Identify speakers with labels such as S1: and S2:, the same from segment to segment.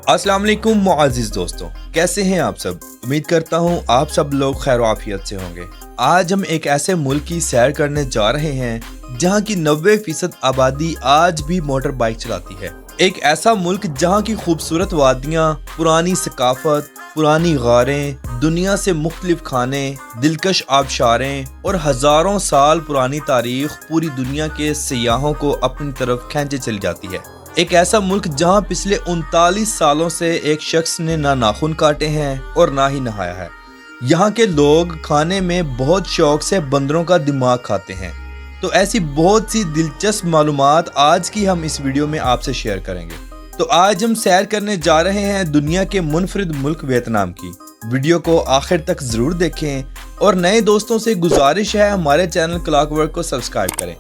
S1: अस्सलाम वालेकुम मुअज़्ज़िज़ दोस्तों, कैसे हैं आप सब। उम्मीद करता हूँ आप सब लोग खैर आफियत से होंगे। आज हम एक ऐसे मुल्क की सैर करने जा रहे हैं जहाँ की 90% आबादी आज भी मोटर बाइक चलाती है। एक ऐसा मुल्क जहाँ की खूबसूरत वादियाँ, पुरानी सकाफत, पुरानी गारें, दुनिया से मुख्तलिफ खाने, दिलकश आबशारें और हज़ारों साल पुरानी तारीख पूरी दुनिया के सयाहों को अपनी तरफ खींचे चली जाती है। एक ऐसा मुल्क जहां पिछले 39 सालों से एक शख्स ने ना नाखून काटे हैं और ना ही नहाया है। यहाँ के लोग खाने में बहुत शौक से बंदरों का दिमाग खाते हैं। तो ऐसी बहुत सी दिलचस्प मालूमात आज की हम इस वीडियो में आपसे शेयर करेंगे। तो आज हम सैर करने जा रहे हैं दुनिया के मुनफरिद मुल्क वियतनाम की। वीडियो को आखिर तक जरूर देखें और नए दोस्तों से गुजारिश है हमारे चैनल क्लॉकवर्क को सब्सक्राइब करें,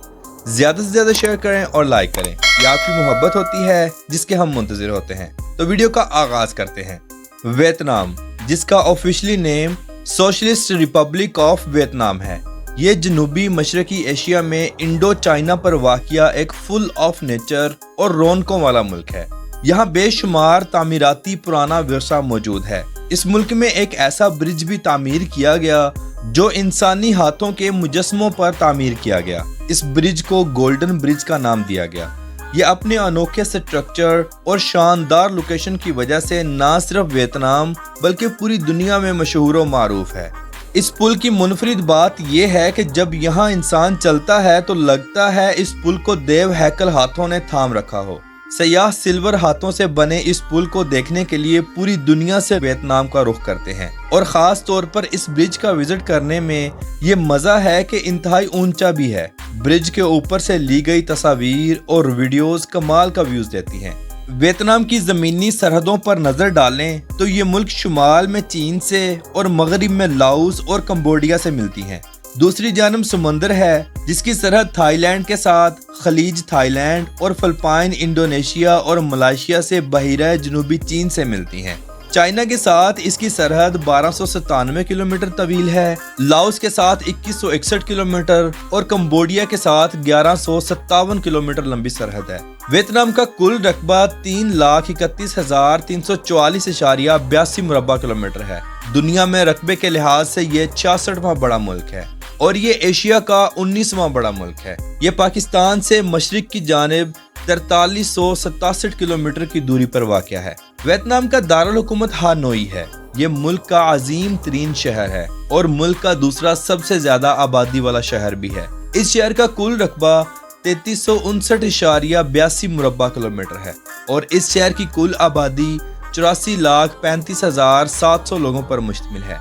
S1: ज्यादा से ज्यादा शेयर करें और लाइक करें। ये आपकी मोहब्बत होती है जिसके हम मुंतजिर होते हैं। तो वीडियो का आगाज करते हैं। वियतनाम, जिसका officially name socialist Republic of Vietnam है, ये जनूबी मशरकी एशिया में इंडो चाइना पर वाक़िया एक फुल ऑफ नेचर और रौनकों वाला मुल्क है। यहाँ बेशुमार तामीराती पुराना विरसा मौजूद है। इस मुल्क में एक ऐसा ब्रिज भी तामीर किया गया जो इंसानी हाथों के मुजस्मों पर तामीर किया गया। इस ब्रिज को गोल्डन ब्रिज का नाम दिया गया। ये अपने अनोखे स्ट्रक्चर और शानदार लोकेशन की वजह से ना सिर्फ वियतनाम बल्कि पूरी दुनिया में मशहूर व मारूफ है। इस पुल की मुनफरिद बात यह है कि जब यहाँ इंसान चलता है तो लगता है इस पुल को देव हैकल हाथों ने थाम रखा हो। सयाह सिल्वर हाथों से बने इस पुल को देखने के लिए पूरी दुनिया से वियतनाम का रुख करते हैं और खास तौर पर इस ब्रिज का विजिट करने में ये मजा है कि इंतहाई ऊंचा भी है। ब्रिज के ऊपर से ली गई तस्वीर और वीडियोस कमाल का व्यूज देती हैं। वियतनाम की जमीनी सरहदों पर नजर डालें तो ये मुल्क शुमाल में चीन से और मगरिब में लाओस और कंबोडिया से मिलती हैं। दूसरी जानब समंदर है जिसकी सरहद थाईलैंड के साथ, खलीज थाईलैंड और फिलिपाइन, इंडोनेशिया और मलेशिया से बहिरा जनूबी चीन से मिलती हैं। चाइना के साथ इसकी सरहद 1297 किलोमीटर तवील है, लाओस के साथ 2161 किलोमीटर और कंबोडिया के साथ 1157 किलोमीटर लंबी सरहद है। वियतनाम का कुल रकबा 3,31,344.82 मुरब्बा किलोमीटर है। दुनिया में रकबे के लिहाज से ये 66वां बड़ा मुल्क है और ये एशिया का 19वां बड़ा मुल्क है। ये पाकिस्तान से मशरिक की जानिब 4367 किलोमीटर की दूरी पर वाक़या है। वियतनाम का दारुल हुकूमत हानोई है। ये मुल्क का अजीम तरीन शहर है और मुल्क का दूसरा सबसे ज्यादा आबादी वाला शहर भी है। इस शहर का कुल रकबा 3359.82 मुरब्बा किलोमीटर है और इस शहर की कुल आबादी 84,35,700 लोगों पर मुश्तमिल है।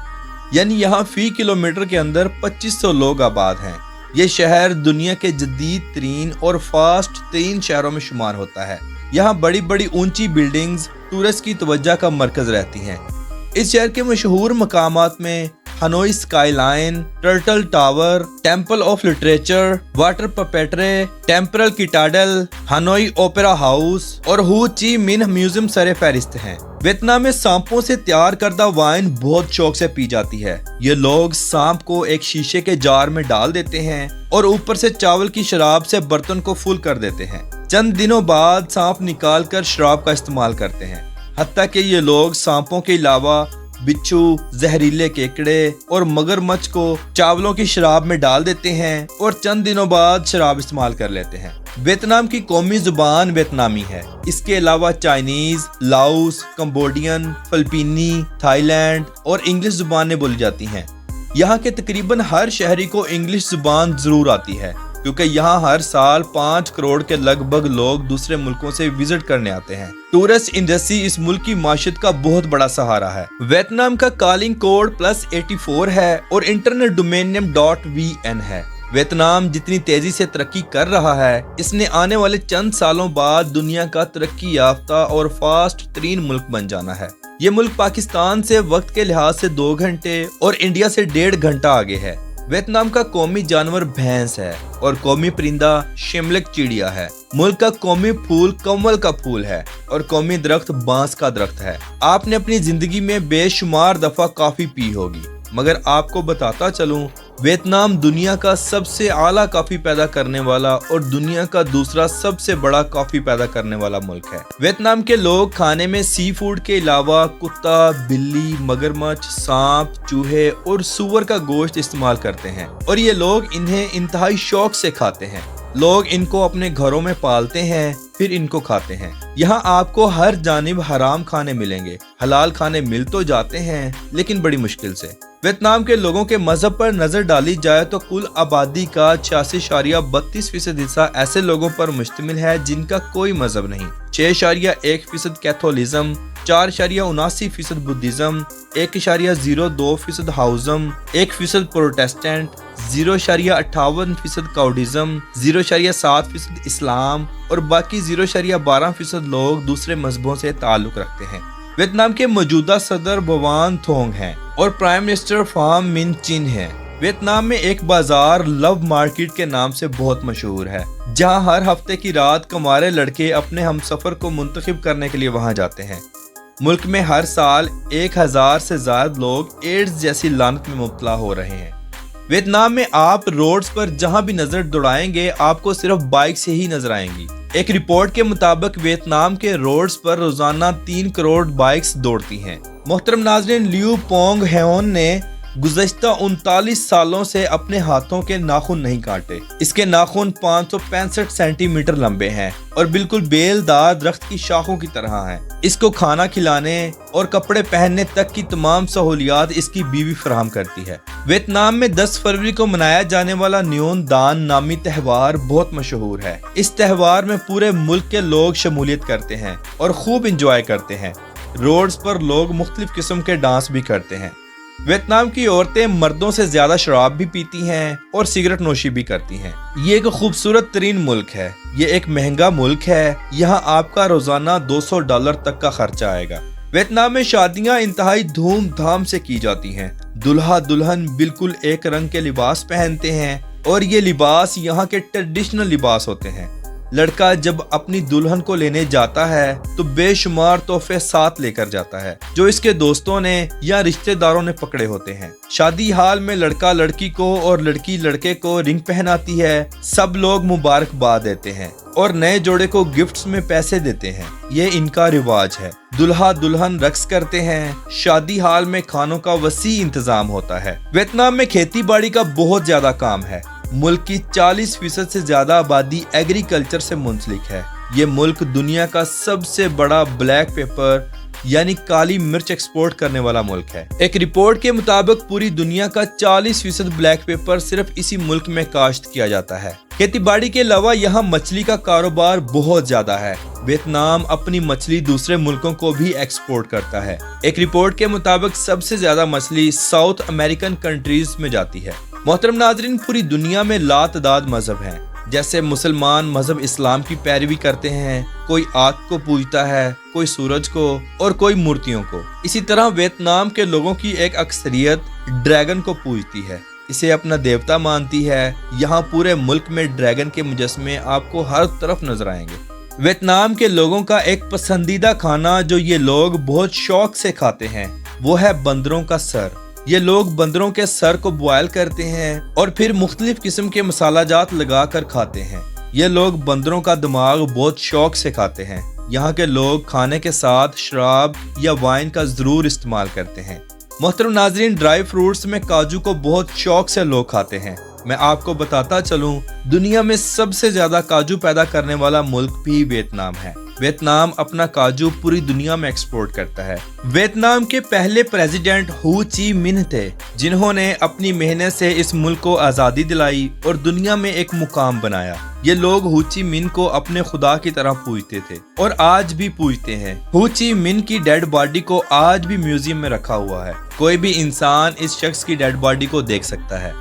S1: यानी यहाँ फी किलोमीटर के अंदर 2500 लोग आबाद हैं। ये शहर दुनिया के जदीद तरीन और फास्ट तरीन शहरों में शुमार होता है। यहाँ बड़ी बड़ी ऊंची बिल्डिंग्स टूरिस्ट की तवज्जो का मरकज रहती हैं। इस शहर के मशहूर मकामात में Hanoi skyline, turtle tower, temple of literature, water puppetry, temporal citadel, Hanoi opera house और हो ची मिन्ह म्यूजियम सरे फहरिस्त हैं। वियतनाम में सांपों से तैयार करदा वाइन बहुत शौक से पी जाती है। ये लोग सांप को एक शीशे के जार में डाल देते हैं और ऊपर से चावल की शराब से बर्तन को फुल कर देते हैं। चंद दिनों बाद सांप निकाल कर शराब का इस्तेमाल करते हैं। हत्ता कि ये लोग सांपों के अलावा बिच्छू, जहरीले केकड़े और मगरमच्छ को चावलों की शराब में डाल देते हैं और चंद दिनों बाद शराब इस्तेमाल कर लेते हैं। वियतनाम की कौमी जुबान वियतनामी है। इसके अलावा चाइनीज, लाओस, कंबोडियन, फिलिपीनी, थाईलैंड और इंग्लिश जुबानें बोली जाती हैं। यहाँ के तकरीबन हर शहरी को इंग्लिश जुबान जरूर आती है क्योंकि यहाँ हर साल 5 करोड़ के लगभग लोग दूसरे मुल्कों से विजिट करने आते हैं। टूरिस्ट इंडस्ट्री इस मुल्क की माशियत का बहुत बड़ा सहारा है। वियतनाम का कॉलिंग कोड +84 है और इंटरनेट डोमेन नेम .vn है। वियतनाम जितनी तेजी से तरक्की कर रहा है, इसने आने वाले चंद सालों बाद दुनिया का तरक्की याफ्ता और फास्ट तरीन मुल्क बन जाना है। ये मुल्क पाकिस्तान से वक्त के लिहाज से 2 घंटे और इंडिया से 1.5 घंटा आगे है। वियतनाम का कौमी जानवर भैंस है और कौमी परिंदा शिमलक चिड़िया है। मुल्क का कौमी फूल कमल का फूल है और कौमी दरख्त बांस का दरख्त है। आपने अपनी जिंदगी में बेशुमार दफा कॉफी पी होगी, मगर आपको बताता चलूं वियतनाम दुनिया का सबसे आला कॉफी पैदा करने वाला और दुनिया का दूसरा सबसे बड़ा कॉफी पैदा करने वाला मुल्क है। वियतनाम के लोग खाने में सी फूड के अलावा कुत्ता, बिल्ली, मगरमच्छ, सांप, चूहे और सूअर का गोश्त इस्तेमाल करते हैं और ये लोग इन्हें इंतहाई शौक से खाते हैं। लोग इनको अपने घरों में पालते हैं फिर इनको खाते हैं। यहाँ आपको हर जानिब हराम खाने मिलेंगे, हलाल खाने मिल तो जाते हैं लेकिन बड़ी मुश्किल से। वियतनाम के लोगों के मजहब पर नजर डाली जाए तो कुल आबादी का 86.32% हिस्सा ऐसे लोगों पर मुश्तमिल है जिनका कोई मजहब नहीं। 6.1% कैथोलिज्म, 4.79% बुद्धिज्म, 1.02% हाउज्म, 1% प्रोटेस्टेंट, 0.58% काउडिज्म, 0.7% इस्लाम और बाकी 0.12% लोग दूसरे मजहबों से ताल्लुक रखते हैं। वियतनाम के मौजूदा सदर बवान थोंग हैं और प्राइम मिनिस्टर फाम मिन चिन हैं। वियतनाम में एक बाजार लव मार्केट के नाम से बहुत मशहूर है, जहां हर हफ्ते की रात कुंवारे लड़के अपने हमसफर को मुंतखब करने के लिए वहां जाते हैं। मुल्क में हर साल 1000 से ज्यादा लोग एड्स जैसी लानत में मुब्तला हो रहे हैं। वियतनाम में आप रोड्स पर जहां भी नजर दौड़ाएंगे आपको सिर्फ बाइक से ही नजर आएंगी। एक रिपोर्ट के मुताबिक वियतनाम के रोड्स पर रोजाना 3 करोड़ बाइक्स दौड़ती हैं। मोहतरम नाज़रीन, लियू पोंग हेओन ने गुज़श्ता 39 सालों से अपने हाथों के नाखून नहीं काटे। इसके नाखून 565 सेंटीमीटर लंबे हैं और बिल्कुल बेलदार दरख्त की शाखों की तरह हैं। इसको खाना खिलाने और कपड़े पहनने तक की तमाम सहूलियात इसकी बीवी फराहम करती है। वियतनाम में 10 फरवरी को मनाया जाने वाला न्योन दान नामी त्यौहार बहुत मशहूर है। इस त्यौहार में पूरे मुल्क के लोग शमूलियत करते हैं और खूब इंजॉय करते हैं। रोड्स पर लोग मुख्तलिफ किस्म के डांस भी करते हैं। वियतनाम की औरतें मर्दों से ज्यादा शराब भी पीती हैं और सिगरेट नोशी भी करती हैं। ये एक खूबसूरत तरीन मुल्क है। ये एक महंगा मुल्क है। यहाँ आपका रोजाना $200 तक का खर्चा आएगा। वियतनाम में शादियाँ इंतहाई धूमधाम से की जाती हैं। दुल्हा दुल्हन बिल्कुल एक रंग के लिबास पहनते हैं और ये लिबास यहाँ के ट्रेडिशनल लिबास होते हैं। लड़का जब अपनी दुल्हन को लेने जाता है तो बेशुमार तोहफे साथ लेकर जाता है जो इसके दोस्तों ने या रिश्तेदारों ने पकड़े होते हैं। शादी हाल में लड़का लड़की को और लड़की लड़के को रिंग पहनाती है। सब लोग मुबारकबाद देते हैं और नए जोड़े को गिफ्ट्स में पैसे देते हैं। ये इनका रिवाज है। दुल्हा दुल्हन रक्स करते हैं। शादी हाल में खानों का वसी इंतजाम होता है। वियतनाम में खेती बाड़ी का बहुत ज्यादा काम है। मुल्क की 40% से ज्यादा आबादी एग्रीकल्चर से मुंसलिक है। ये मुल्क दुनिया का सबसे बड़ा ब्लैक पेपर यानी काली मिर्च एक्सपोर्ट करने वाला मुल्क है। एक रिपोर्ट के मुताबिक पूरी दुनिया का 40% ब्लैक पेपर सिर्फ इसी मुल्क में काश्त किया जाता है। खेती बाड़ी के अलावा यहाँ मछली का कारोबार बहुत ज्यादा है। वियतनाम अपनी मछली दूसरे मुल्कों को भी एक्सपोर्ट करता है। एक रिपोर्ट के मुताबिक सबसे ज्यादा मछली साउथ अमेरिकन कंट्रीज में जाती है। मोहतरम नाज़रीन, पूरी दुनिया में लातदाद मजहब हैं। जैसे मुसलमान मजहब इस्लाम की पैरवी करते हैं, कोई आग को पूजता है, कोई सूरज को और कोई मूर्तियों को। इसी तरह वियतनाम के लोगों की एक अक्सरियत ड्रैगन को पूजती है, इसे अपना देवता मानती है। यहाँ पूरे मुल्क में ड्रैगन के मुजस्मे आपको हर तरफ नजर आएंगे। वियतनाम के लोगों का एक पसंदीदा खाना जो ये लोग बहुत शौक से खाते हैं वो है बंदरों का सर। ये लोग बंदरों के सर को बॉयल करते हैं और फिर मुख्तलिफ किस्म के मसाला जात लगा कर खाते हैं। ये लोग बंदरों का दिमाग बहुत शौक से खाते हैं। यहाँ के लोग खाने के साथ शराब या वाइन का जरूर इस्तेमाल करते हैं। मोहतरम नाज़रीन, ड्राई फ्रूट्स में काजू को बहुत शौक से लोग खाते हैं। मैं आपको बताता चलूं, दुनिया में सबसे ज्यादा काजू पैदा करने वाला मुल्क भी वियतनाम है। वियतनाम अपना काजू पूरी दुनिया में एक्सपोर्ट करता है। वियतनाम के पहले प्रेसिडेंट हो ची मिन्ह थे, जिन्होंने अपनी मेहनत से इस मुल्क को आजादी दिलाई और दुनिया में एक मुकाम बनाया। ये लोग हो ची मिन्ह को अपने खुदा की तरह पूजते थे और आज भी पूजते हैं। हो ची मिन्ह की डेड बॉडी को आज भी म्यूजियम में रखा हुआ है। कोई भी इंसान इस शख्स की डेड बॉडी को देख सकता है।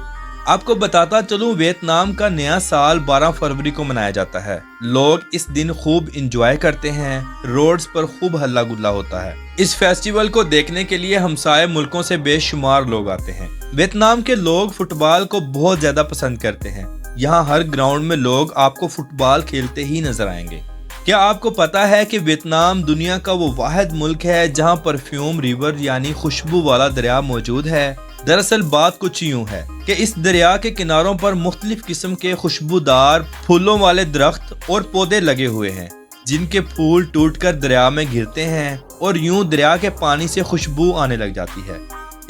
S1: आपको बताता चलूं, वियतनाम का नया साल 12 फरवरी को मनाया जाता है। लोग इस दिन खूब इंजॉय करते हैं। रोड्स पर खूब हल्ला गुल्ला होता है। इस फेस्टिवल को देखने के लिए हमसाये मुल्कों से बेशुमार लोग आते हैं। वियतनाम के लोग फुटबॉल को बहुत ज्यादा पसंद करते हैं। यहाँ हर ग्राउंड में लोग आपको फुटबॉल खेलते ही नजर आएंगे। क्या आपको पता है कि वियतनाम दुनिया का वो वाहिद मुल्क है जहाँ परफ्यूम रिवर यानी खुशबू वाला दरिया मौजूद है। दरअसल बात कुछ यूं है कि इस दरिया के किनारों पर मुख्तलिफ किस्म के खुशबूदार फूलों वाले दरख्त और पौधे लगे हुए हैं, जिनके फूल टूटकर दरिया में गिरते हैं और यूं दरिया के पानी से खुशबू आने लग जाती है।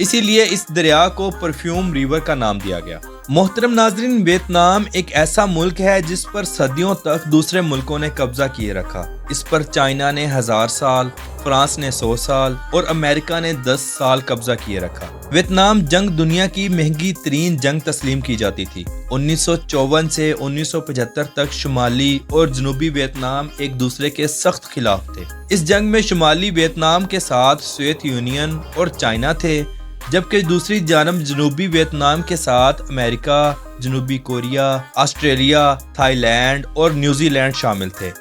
S1: इसीलिए इस दरिया को परफ्यूम रिवर का नाम दिया गया। मोहतरम नाजरीन, वियतनाम एक ऐसा मुल्क है जिस पर सदियों तक दूसरे मुल्कों ने कब्जा किए रखा। इस पर चाइना ने 1000 साल, फ्रांस ने 100 साल और अमेरिका ने 10 साल कब्जा किए रखा। वियतनाम जंग दुनिया की महंगी तरीन जंग तस्लीम की जाती थी। 1954 से 1975 तक शुमाली और जनूबी वियतनाम एक दूसरे के सख्त खिलाफ थे। इस जंग में शुमाली वियतनाम के साथ सोवियत यूनियन और चाइना थे, जबकि दूसरी जानब जनूबी वियतनाम के साथ अमेरिका, जनूबी कोरिया, ऑस्ट्रेलिया, थाईलैंड और न्यूजीलैंड शामिल थे।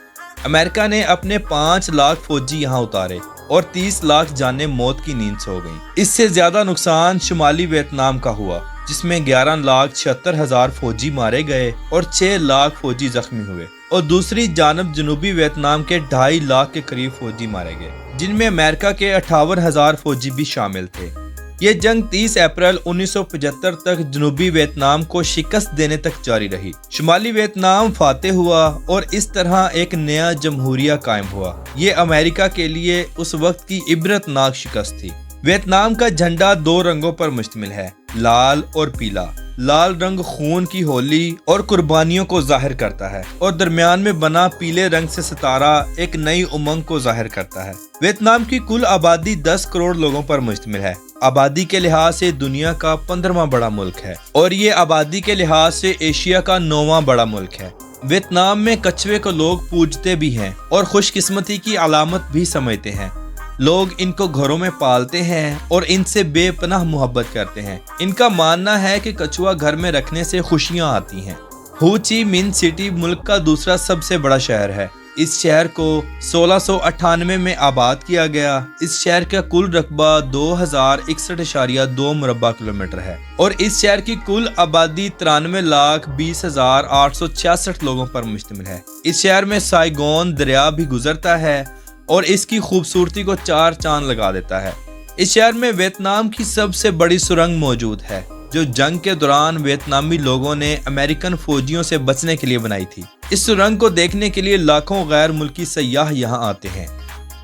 S1: अमेरिका ने अपने 5 लाख फौजी यहाँ उतारे और 30 लाख जानें मौत की नींद सो गईं। इससे ज्यादा नुकसान शुमाली वियतनाम का हुआ, जिसमें 11,76,000 फौजी मारे गए और 6 लाख फौजी जख्मी हुए, और दूसरी जानब जनूबी वियतनाम के 2.5 लाख के करीब फौजी मारे गए, जिनमें अमेरिका के 58,000 फौजी भी शामिल थे। ये जंग 30 अप्रैल 1975 तक जनूबी वियतनाम को शिकस्त देने तक जारी रही। शुमाली वियतनाम फातेह हुआ और इस तरह एक नया जमहूरिया कायम हुआ। ये अमेरिका के लिए उस वक्त की इबरतनाक शिकस्त थी। वियतनाम का झंडा 2 रंगों पर मुश्तमिल है, लाल और पीला। लाल रंग खून की होली और कुर्बानियों को जाहिर करता है, और दरमियान में बना पीले रंग से सितारा एक नई उमंग को जाहिर करता है। वियतनाम की कुल आबादी 10 करोड़ लोगों पर मुश्तमिल है। आबादी के लिहाज से दुनिया का 15वां बड़ा मुल्क है, और ये आबादी के लिहाज से एशिया का 9वां बड़ा मुल्क है। वियतनाम में कछुए को लोग पूजते भी हैं और खुशकिस्मती की अलामत भी समझते हैं। लोग इनको घरों में पालते हैं और इनसे बेपनाह मोहब्बत करते हैं। इनका मानना है कि कछुआ घर में रखने से खुशियां आती हैं। हो ची मिन्ह सिटी मुल्क का दूसरा सबसे बड़ा शहर है। इस शहर को 1698 में आबाद किया गया। इस शहर का कुल रकबा 2061.2 मुरब्बा किलोमीटर है, और इस शहर की कुल आबादी 93,20,866 लोगों पर मुश्तमिल है। इस शहर में साइगोन दरिया भी गुजरता है और इसकी खूबसूरती को 4 चांद लगा देता है। इस शहर में वियतनाम की सबसे बड़ी सुरंग मौजूद है, जो जंग के दौरान वियतनामी लोगों ने अमेरिकन फौजियों से बचने के लिए बनाई थी। इस सुरंग को देखने के लिए लाखों गैर मुल्की सयाह यहाँ आते हैं।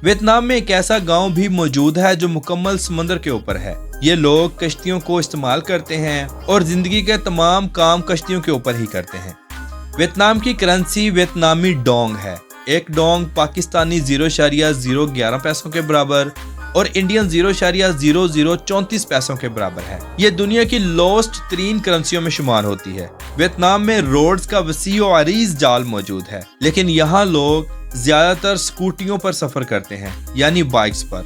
S1: वियतनाम में एक ऐसा गांव भी मौजूद है जो मुकम्मल समंदर के ऊपर है। ये लोग कश्तियों को इस्तेमाल करते हैं और जिंदगी के तमाम काम कश्तियों के ऊपर ही करते हैं। वियतनाम की करेंसी वियतनामी डोंग है। एक डोंग पाकिस्तानी 0.011 पैसों के बराबर और इंडियन 0.0034 पैसों के बराबर है। ये दुनिया की लोएस्ट तरीन करेंसियों में शुमार होती है। वियतनाम में रोड्स का वसी और अरीज जाल मौजूद है, लेकिन यहाँ लोग ज्यादातर स्कूटियों पर सफर करते हैं, यानी बाइक्स पर।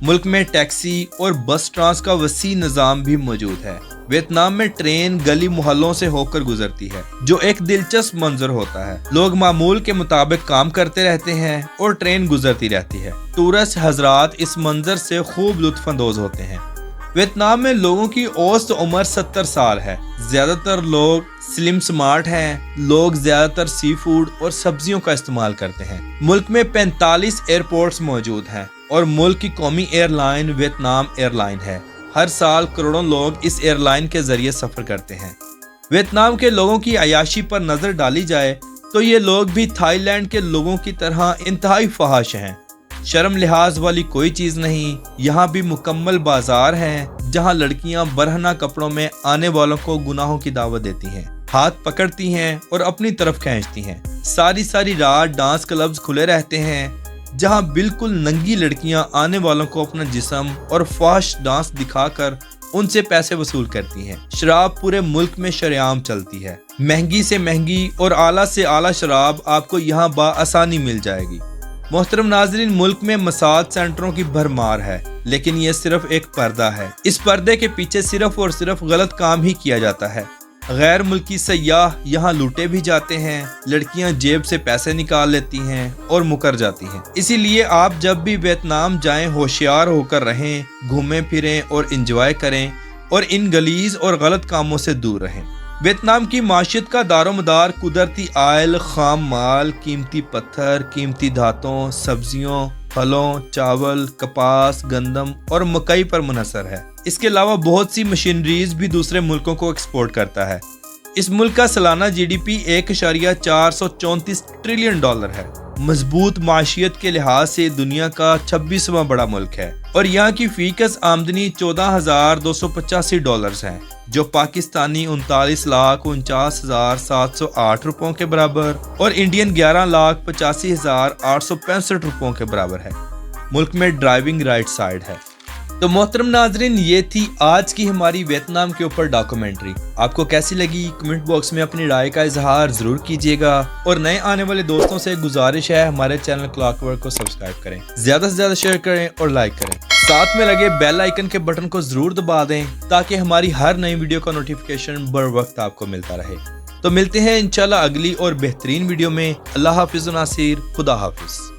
S1: मुल्क में टैक्सी और बस ट्रांस का वसी निज़ाम भी मौजूद है। वियतनाम में ट्रेन गली मोहल्लों से होकर गुजरती है, जो एक दिलचस्प मंजर होता है। लोग मामूल के मुताबिक काम करते रहते हैं और ट्रेन गुजरती रहती है। टूरिस्ट हजरात इस मंजर से खूब लुत्फ अंदोज होते हैं। वियतनाम में लोगों की औसत उम्र 70 साल है। ज्यादातर लोग स्लिम स्मार्ट हैं। लोग ज्यादातर सी फूड और सब्जियों का इस्तेमाल करते हैं। मुल्क में 45 एयरपोर्ट्स मौजूद हैं और मुल्क की कौमी एयरलाइन वियतनाम एयरलाइन है। हर साल करोड़ों लोग इस एयरलाइन के जरिए सफर करते हैं। वियतनाम के लोगों की अयाशी पर नजर डाली जाए तो ये लोग भी थाईलैंड के लोगों की तरह इंतहाई फहाश हैं। शर्म लिहाज वाली कोई चीज नहीं। यहाँ भी मुकम्मल बाजार हैं, जहाँ लड़कियाँ बरहना कपड़ों में आने वालों को गुनाहों की दावत देती हैं, हाथ पकड़ती हैं और अपनी तरफ खींचती हैं। सारी सारी रात डांस क्लब्स खुले रहते हैं, जहां बिल्कुल नंगी लड़कियां आने वालों को अपना जिस्म और फाश डांस दिखाकर उनसे पैसे वसूल करती हैं। शराब पूरे मुल्क में शरेआम चलती है। महंगी से महंगी और आला से आला शराब आपको यहाँ बाआसानी मिल जाएगी। मोहतरम नाजरीन, मुल्क में मसाज सेंटरों की भरमार है, लेकिन ये सिर्फ एक पर्दा है। इस पर्दे के पीछे सिर्फ और सिर्फ गलत काम ही किया जाता है। गैर मुल्की सयाह यहाँ लूटे भी जाते हैं। लड़कियां जेब से पैसे निकाल लेती हैं और मुकर जाती हैं। इसीलिए आप जब भी वियतनाम जाएं होशियार होकर रहें, घूमें फिरें और एंजॉय करें, और इन गलीज और गलत कामों से दूर रहें। वियतनाम की माशियत का दारोमदार कुदरती आयल, खाम माल, कीमती पत्थर, कीमती धातों, सब्जियों, फलों, चावल, कपास, गंदम और मकई पर मुनहसर है। اس کے علاوہ بہت سی مشینریز بھی دوسرے ملکوں کو ایکسپورٹ کرتا ہے۔ اس ملک کا سالانہ G D P 1.434 trillion dollar ہے۔ مضبوط معیشت کے لحاظ سے دنیا کا 26واں بڑا ملک ہے اور یہاں کی فی کس آمدنی 14,285 ڈالرز ہیں، جو پاکستانی 39,49,708 روپوں کے برابر اور انڈین 11,85,865 روپوں کے برابر ہے۔ ملک میں ڈرائیونگ رائٹ سائڈ ہے۔ تو محترم ناظرین، یہ تھی آج کی ہماری ویتنام کے اوپر ڈاکومنٹری۔ آپ کو کیسی لگی کمنٹ باکس میں اپنی رائے کا اظہار ضرور کیجیے گا، اور نئے آنے والے دوستوں سے گزارش ہے ہمارے چینل کلاک ورک کو سبسکرائب کریں، زیادہ سے زیادہ شیئر کریں اور لائک کریں، ساتھ میں لگے بیل آئیکن کے بٹن کو ضرور دبا دیں تاکہ ہماری ہر نئی ویڈیو کا نوٹیفیکیشن بر وقت آپ کو ملتا رہے۔ تو ملتے ہیں انشاءاللہ اگلی اور بہترین ویڈیو میں۔ اللہ حافظ و ناصر، خدا حافظ۔